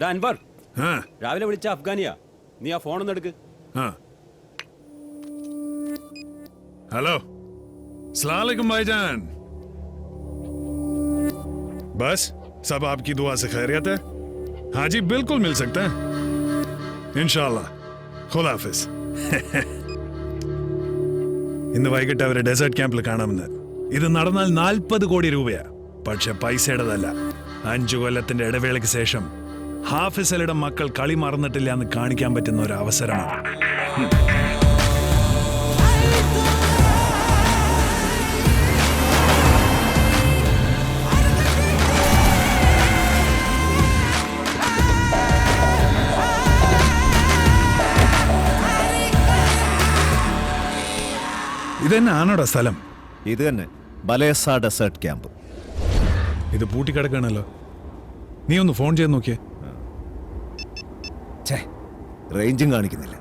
അൻവർ രാവിലെ വിളിച്ച അഫ്ഗാനിയാ. നീ ആ ഫോൺ ഒന്ന് എടുക്ക്. हेलो अस्सलाम वालेकुम भाईजान। बस सब आपकी दुआ से खैरियत है? हाँ जी बिल्कुल मिल सकते हैं इंशाल्लाह। खुदा हाफिज। ഇന്ന് വൈകിട്ട് അവരെ ഡെസേർട്ട് ക്യാമ്പിൽ കാണാമെന്ന്. ഇത് നടന്നാൽ 40 കോടി രൂപയാ. പക്ഷെ പൈസയുടേതല്ല. 5 കൊല്ലത്തിന്റെ ഇടവേളയ്ക്ക് ശേഷം ഹാഫിസ് അലിയുടെ മക്കൾ കളി മറന്നിട്ടില്ല എന്ന് കാണിക്കാൻ പറ്റുന്ന ഒരു അവസരമാണ്. ഇതന്നെ ആണോടാ സ്ഥലം? ഇത് തന്നെ ബലേസ ഡെസേർട്ട് ക്യാമ്പ്. ഇത് പൂട്ടിക്കിടക്കണല്ലോ. നീ ഒന്ന് ഫോൺ ചെയ്ത് നോക്കിയേ. റേഞ്ചും കാണിക്കുന്നില്ല.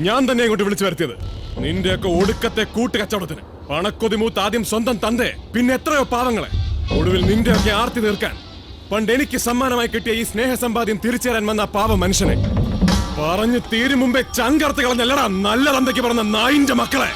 ഞാൻ തന്നെ ഇങ്ങോട്ട് വിളിച്ചു വരുത്തിയത് നിന്റെയൊക്കെ ഒടുക്കത്തെ കൂട്ടുകച്ചവടത്തിന്. പണക്കൊതി മൂത്ത് ആദ്യം സ്വന്തം തന്തയെ, പിന്നെ എത്രയോ പാവങ്ങളെ, ഒടുവിൽ നിന്റെയൊക്കെ ആർത്തി തീർക്കാൻ പണ്ട് എനിക്ക് സമ്മാനമായി കിട്ടിയ ഈ സ്നേഹസമ്പാദ്യം തിരിച്ചു തരാൻ വന്ന പാവ മനുഷ്യനെ പറഞ്ഞു തീരും മുമ്പേ ചങ്കർത്ത് കളഞ്ഞല്ലടാ നല്ല തന്തയ്ക്ക് പറഞ്ഞ നായിന്റെ മക്കളെ.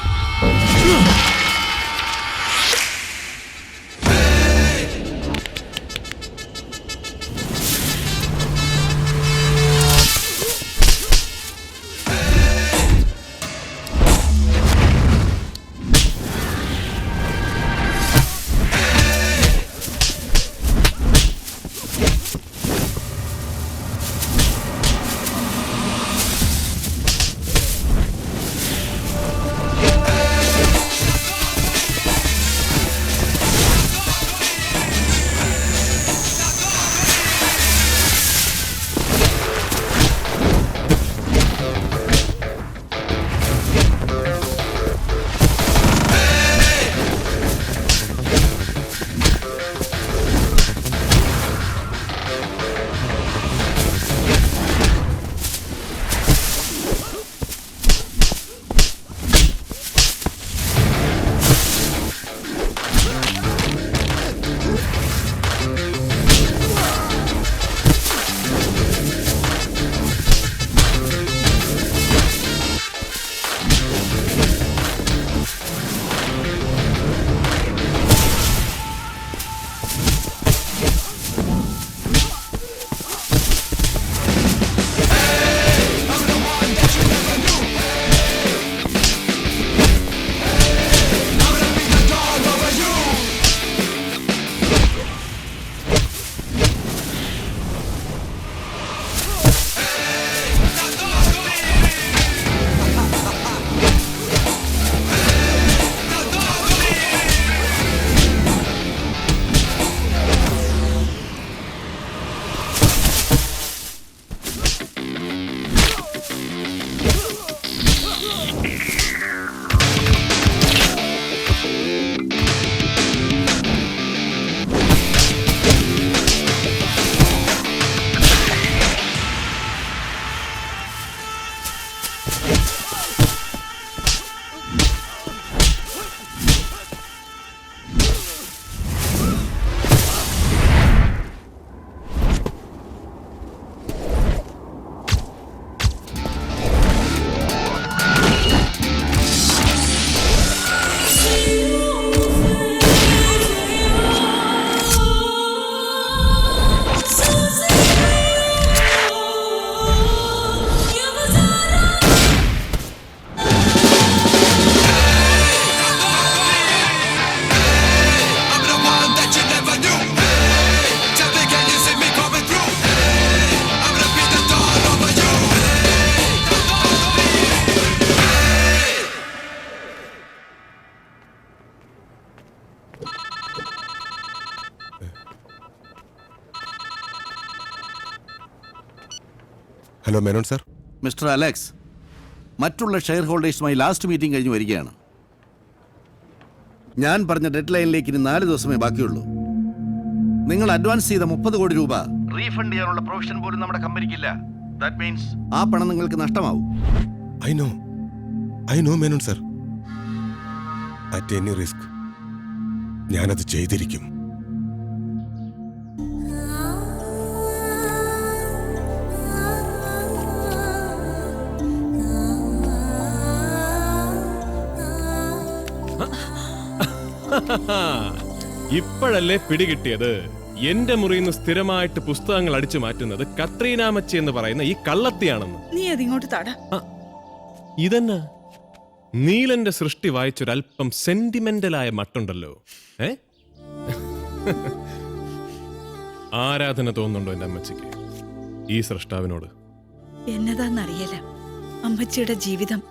Hello Menon sir. Mister Alex, മറ്റുള്ള ഷെയർ ഹോൾഡേഴ്സുമായി ലാസ്റ്റ് മീറ്റിംഗ് കഴിഞ്ഞ് വരികയാണ്. ഞാൻ പറഞ്ഞ ഡെഡ് ലൈനിലേക്ക് ഇനി 4 ദിവസമേ ബാക്കിയുള്ളൂ. നിങ്ങൾ അഡ്വാൻസ് ചെയ്ത 30 കോടി രൂപ റീഫണ്ട് ചെയ്യാനുള്ള പ്രൊവിഷൻ പോലും നമ്മുടെ കമ്പനിക്കില്ല. ദാറ്റ് മീൻസ് ആ പണം നിങ്ങൾക്ക് നഷ്ടമാവും. I know Menon sir. At any risk ഞാനത് ചെയ്തിരിക്കും. ഇപ്പോഴല്ലേ പിടികിട്ടിയത്? എന്റെ മുറിയിൽ നിന്ന് സ്ഥിരമായിട്ട് പുസ്തകങ്ങൾ അടിച്ചു മാറ്റുന്നത് കത്രീനാമച്ചി എന്ന് പറയുന്ന ഈ കള്ളത്തിയാണെന്ന്. നീ അതിങ്ങോട്ട് തട. ഇതെന്നാ നീലന്റെ സൃഷ്ടി വായിച്ചൊരല്പം സെന്റിമെന്റലായ മട്ടുണ്ടല്ലോ. ആരാധന തോന്നുന്നുണ്ടോ എന്റെ അമ്മച്ചിക്ക് ഈ സൃഷ്ടാവിനോട്? എന്നതാന്നറിയില്ല, അമ്മച്ചിയുടെ ജീവിതം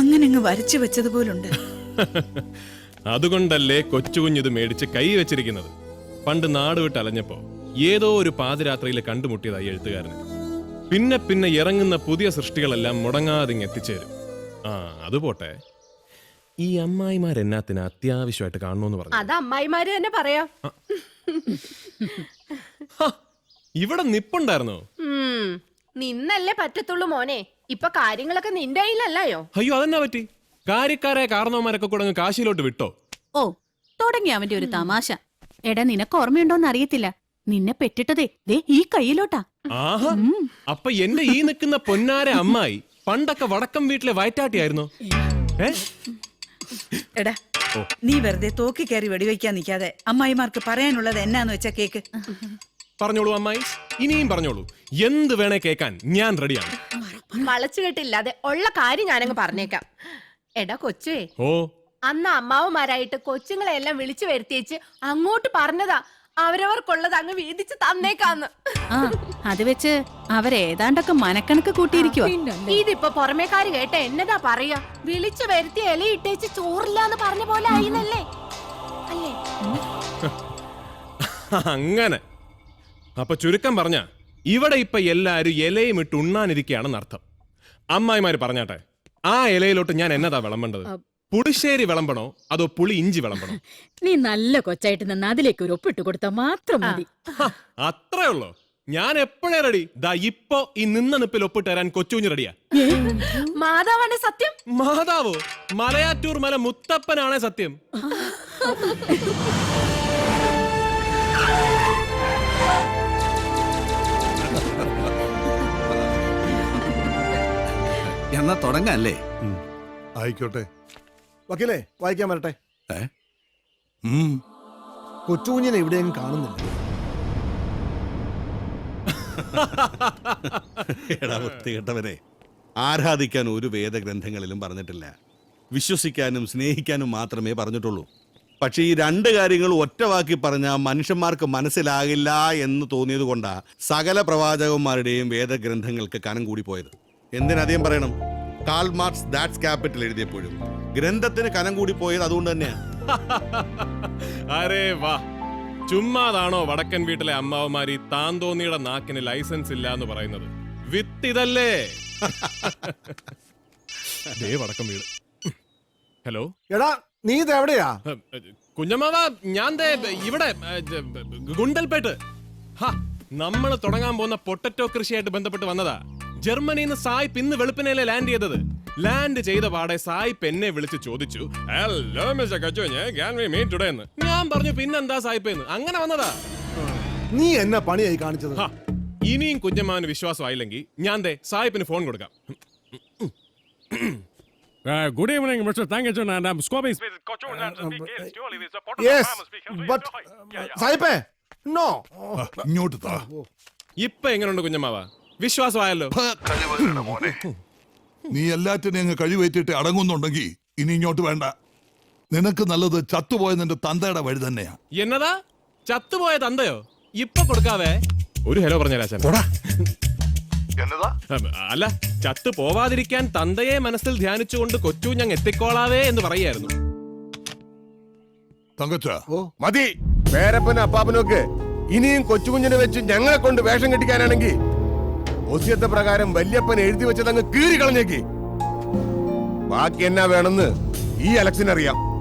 അങ്ങനെ അങ്ങ് വരച്ചു വെച്ചതുപോലുണ്ട്. അതുകൊണ്ടല്ലേ കൊച്ചുകുഞ്ഞിത് മേടിച്ച് കൈ വെച്ചിരിക്കുന്നത്. പണ്ട് നാട് വിട്ട് അലഞ്ഞപ്പോ ഏതോ ഒരു പാതിരാത്രിയിൽ കണ്ടുമുട്ടിയതായി എഴുത്തുകാരന്. പിന്നെ പിന്നെ ഇറങ്ങുന്ന പുതിയ സൃഷ്ടികളെല്ലാം മുടങ്ങാതെ എത്തിച്ചേരും. അത് പോട്ടെ, ഈ അമ്മായിമാരെന്നാത്തിന് അത്യാവശ്യമായിട്ട് കാണണമെന്ന് പറഞ്ഞു? അത് അമ്മായിമാര് തന്നെ പറയാം. ഇവിടെ നിപ്പുണ്ടായിരുന്നോ? നിന്നല്ലേ പറ്റത്തുള്ളൂ മോനെ. ഇപ്പൊ കാര്യങ്ങളൊക്കെ നിന്റെ കയ്യിലല്ലയോ. അയ്യോ, അതെന്നാ പറ്റി? കാര്യക്കാരായ കാരണവന്മാരൊക്കെ കൂടെ അങ്ങ് കാശിയിലോട്ട് വിട്ടോ? ഓ, തുടങ്ങി അവന്റെ ഒരു തമാശ. എടാ, നിനക്ക് ഓർമ്മയുണ്ടോന്ന് അറിയത്തില്ല, നിന്നെ പെറ്റിട്ടതേ ദേ ഈ കയ്യിലോട്ടാ. ആഹാ, അപ്പൊ എന്റെ ഈ നിൽക്കുന്ന പൊന്നാര അമ്മായി പണ്ടൊക്കെ വടക്കം വീട്ടിലെ വയറ്റാട്ടിയായിരുന്നോ? എടാ, നീ വെറുതെ തോക്കി കയറി വെടിവെക്കാൻ നിൽക്കാതെ അമ്മായിമാർക്ക് പറയാനുള്ളത് എന്നാന്ന് വെച്ചാ കേക്ക്. പറഞ്ഞോളൂ അമ്മായി, ഇനിയും പറഞ്ഞോളൂ. എന്ത് വേണേ കേക്കാൻ ഞാൻ റെഡിയാണ്. വളച്ചുകെട്ടില്ലാതെ ഉള്ള കാര്യം ഞാനങ്ങ് പറഞ്ഞേക്കാം. എടാ കൊച്ചുവേ, ഓ, അന്ന് അമ്മാവന്മാരായിട്ട് കൊച്ചുങ്ങളെ എല്ലാം വിളിച്ചു വരുത്തിയേച്ച് അങ്ങോട്ട് പറഞ്ഞതാ അവരവർക്കുള്ളത് അങ്ങ് വീതിച്ച് തന്നേക്കാന്ന്. ആ, അത് വെച്ച് അവരേതാണ്ടൊക്കെ മനക്കണക്ക് കൂട്ടിയിരിക്കുവോ. ഇതിപ്പോ പുറമേക്കാര് കേട്ട എന്നതാ പറയാ? വിളിച്ചു വരുത്തി ഇലയിട്ടേച്ച് ചോറില്ലാന്ന് പറഞ്ഞ പോലെ ആയിന്നല്ലേ അല്ലേ? അങ്ങനെ. അപ്പൊ ചുരുക്കം പറഞ്ഞ ഇവിടെ ഇപ്പൊ എല്ലാരും ഇലയും ഇട്ട് ഉണ്ണാനിരിക്കുകയാണെന്ന് അർത്ഥം. അമ്മായിമാര് പറഞ്ഞാട്ടെ, ആ ഇലയിലോട്ട് ഞാൻ എന്നതാ വിളമ്പേണ്ടത്? പുളിശ്ശേരി വിളമ്പണോ അതോ പുളി ഇഞ്ചി വിളമ്പണോ? നീ നല്ല കൊച്ചായിട്ട് നിന്ന് അതിലേക്ക് ഒരു ഒപ്പിട്ട് കൊടുത്താൽ മാത്രം മതി. അത്രേ ഉള്ളോ? ഞാൻ എപ്പോഴേ റെഡി. ദാ ഇപ്പൊ ഈ നിന്ന നിപ്പിൽ ഒപ്പിട്ട് തരാൻ കൊച്ചുകുഞ്ഞ് റെഡിയാ. മാതാവാണ് സത്യം. മാതാവോ? മലയാറ്റൂർ മല മുത്തപ്പനാണേ സത്യം. എന്നാ തുടങ്ങല്ലേ? ആയിക്കോട്ടെ. വക്കീലേ, വായിക്കാൻ വരട്ടെ. ഏ? കൊച്ചുകുഞ്ഞിനെ എവിടെയും കാണുന്നില്ല. എടാ വൃത്തികെട്ടവരെ, ആരാധിക്കാൻ ഒരു വേദഗ്രന്ഥങ്ങളിലും പറഞ്ഞിട്ടില്ല. വിശ്വസിക്കാനും സ്നേഹിക്കാനും മാത്രമേ പറഞ്ഞിട്ടുള്ളൂ. പക്ഷേ ഈ 2 കാര്യങ്ങൾ ഒറ്റവാക്കി പറഞ്ഞാൽ മനുഷ്യന്മാർക്ക് മനസ്സിലാകില്ല എന്ന് തോന്നിയത് കൊണ്ടാ സകല പ്രവാചകന്മാരുടെയും വേദഗ്രന്ഥങ്ങൾക്ക് കനം കൂടി പോയത്. എന്തിനധികം പറയണം? കാൾ മാർക്സ് ദാറ്റ്സ് ക്യാപിറ്റൽ എഴുതിയപ്പോഴും ഗ്രന്ഥത്തിന് കനം കൂടി പോയത് അതുകൊണ്ട് തന്നെയാ. അരേ വാ, ചുമ്മാതാണോ വടക്കൻ വീട്ടിലെ അമ്മാവന്മാരി താൻ തോന്നിയുടെ നാക്കിന് ലൈസൻസ് ഇല്ല എന്ന് പറയുന്നത്? വിത്ത് ഇതല്ലേ? ദേ വടക്കം വീട്. ഹലോ എടാ, നീ ഇത് എവിടെയാ? കുഞ്ഞമ്മാവ, ഞാൻ ദേ ഇവിടെ ഗുണ്ടൽപേട്ട്. നമ്മൾ തുടങ്ങാൻ പോകുന്ന പൊട്ടറ്റോ കൃഷിയായിട്ട് ബന്ധപ്പെട്ട് വന്നതാ. ജർമ്മനിയിൽ നിന്ന് സായിപ്പ് ഇന്ന് വെളുപ്പിനല്ലേ ലാൻഡ് ചെയ്തത്. ലാൻഡ് ചെയ്ത പാടെ സായിപ്പ് എന്നെ വിളിച്ച് ചോദിച്ചു, ഹലോ മിസ്റ്റർ കച്ചു, എന്ന്. ഞാൻ പറഞ്ഞു പിന്നെന്താ സായിപ്പ് എന്ന്. അങ്ങനെ വന്നതാ. നീ എന്നെ പണിയായി കാണിച്ചത്. ഇനിയും കുഞ്ഞമ്മാവന് വിശ്വാസമായില്ലെങ്കിൽ ഞാൻ ദേ സായിപ്പിന് ഫോൺ കൊടുക്കാം. Good evening mister Thankachan and I am scoping. Yes, but സായിപ്പേ, no. ഇങ്ങോട്ട് താ. ഇപ്പൊ എങ്ങനെയുണ്ട് കുഞ്ഞമ്മാവ? വിശ്വാസമായല്ലോ? നീ എല്ലാറ്റിനെയും അങ്ങ് കഴിവേറ്റിട്ട് അടങ്ങുന്നുണ്ടെങ്കിൽ ഇനി ഇങ്ങോട്ട് വേണ്ട. നിനക്ക് നല്ലത് ചത്തുപോയ നിന്റെ തന്തയുടെ വഴി തന്നെയാ. എന്നതാ? ചത്തുപോയ തന്തയോ? ഇപ്പൊ കൊടുക്കാവേ. ഒരു ഹലോ പറഞ്ഞാൽ അല്ല, ചത്തു പോവാതിരിക്കാൻ തന്തയെ മനസ്സിൽ ധ്യാനിച്ചുകൊണ്ട് കൊച്ചു ഞങ്ങൾ എത്തിക്കോളാവേ എന്ന് പറയായിരുന്നു. മതി പേരപ്പനും അപ്പാപ്പനൊക്കെ ഇനിയും കൊച്ചുകുഞ്ഞിനെ വെച്ച് ഞങ്ങളെ കൊണ്ട് വേഷം കെട്ടിക്കാനാണെങ്കിൽ ഒസ്യത്തെ പ്രകാരം വല്യപ്പൻ എഴുതി വെച്ചതങ്ങ് കീറി കളഞ്ഞേക്ക്. ബാക്കി എന്നാ വേണമെന്ന് ഈ ഇലക്ഷൻ അറിയാം.